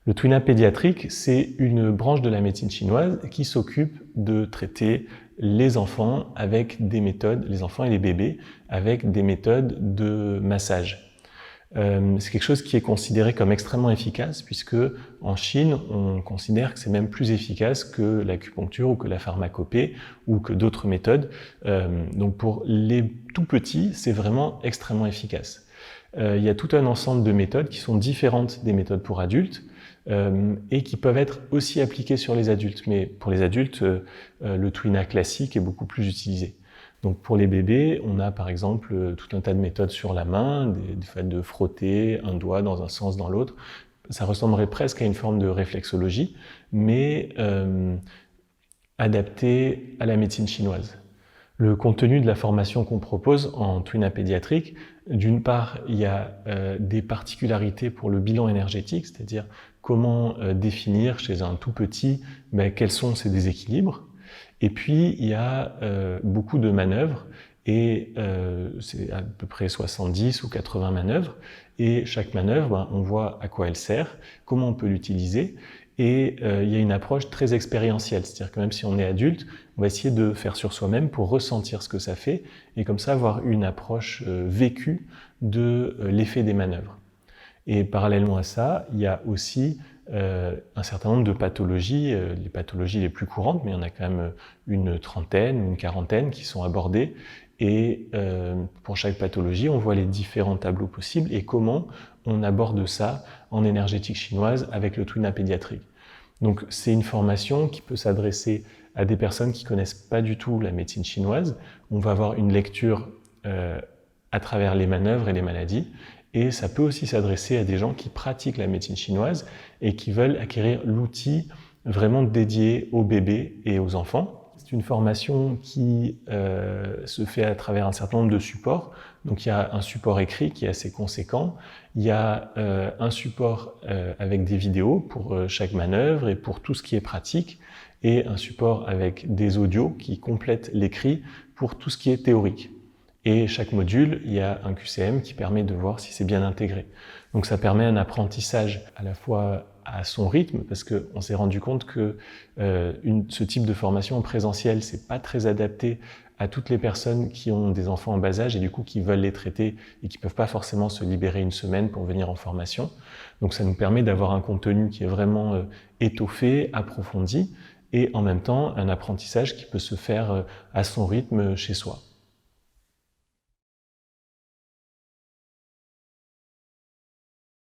Le Twinna pédiatrique, c'est une branche de la médecine chinoise qui s'occupe de traiter les enfants avec des méthodes, les enfants et les bébés, avec des méthodes de massage. C'est quelque chose qui est considéré comme extrêmement efficace puisque en Chine, on considère que c'est même plus efficace que l'acupuncture ou que la pharmacopée ou que d'autres méthodes. Donc pour les tout petits, c'est vraiment extrêmement efficace. Il y a tout un ensemble de méthodes qui sont différentes des méthodes pour adultes et qui peuvent être aussi appliquées sur les adultes. Mais pour les adultes, le Twinna classique est beaucoup plus utilisé. Donc pour les bébés, on a par exemple tout un tas de méthodes sur la main, des faits de frotter un doigt dans un sens, dans l'autre. Ça ressemblerait presque à une forme de réflexologie, mais adaptée à la médecine chinoise. Le contenu de la formation qu'on propose en Twinna pédiatrique, d'une part, il y a des particularités pour le bilan énergétique, c'est-à-dire comment définir chez un tout petit quels sont ses déséquilibres. Et puis, il y a beaucoup de manœuvres, et c'est à peu près 70 ou 80 manœuvres, et chaque manœuvre, on voit à quoi elle sert, comment on peut l'utiliser, et il y a une approche très expérientielle, c'est-à-dire que même si on est adulte, on va essayer de faire sur soi-même pour ressentir ce que ça fait, et comme ça avoir une approche vécue de l'effet des manœuvres. Et parallèlement à ça, il y a aussi un certain nombre de pathologies, les pathologies les plus courantes, mais il y en a quand même une trentaine, une quarantaine qui sont abordées. Et pour chaque pathologie, on voit les différents tableaux possibles et comment on aborde ça en énergétique chinoise avec le Twinna pédiatrique. Donc c'est une formation qui peut s'adresser à des personnes qui connaissent pas du tout la médecine chinoise. On va avoir une lecture à travers les manœuvres et les maladies. Et ça peut aussi s'adresser à des gens qui pratiquent la médecine chinoise et qui veulent acquérir l'outil vraiment dédié aux bébés et aux enfants. C'est une formation qui se fait à travers un certain nombre de supports. Donc il y a un support écrit qui est assez conséquent. Il y a un support avec des vidéos pour chaque manœuvre et pour tout ce qui est pratique. Et un support avec des audios qui complètent l'écrit pour tout ce qui est théorique. Et chaque module, il y a un QCM qui permet de voir si c'est bien intégré. Donc ça permet un apprentissage à la fois à son rythme, parce qu'on s'est rendu compte que ce type de formation en présentiel, c'est pas très adapté à toutes les personnes qui ont des enfants en bas âge et du coup qui veulent les traiter et qui peuvent pas forcément se libérer une semaine pour venir en formation. Donc ça nous permet d'avoir un contenu qui est vraiment étoffé, approfondi et en même temps un apprentissage qui peut se faire à son rythme chez soi.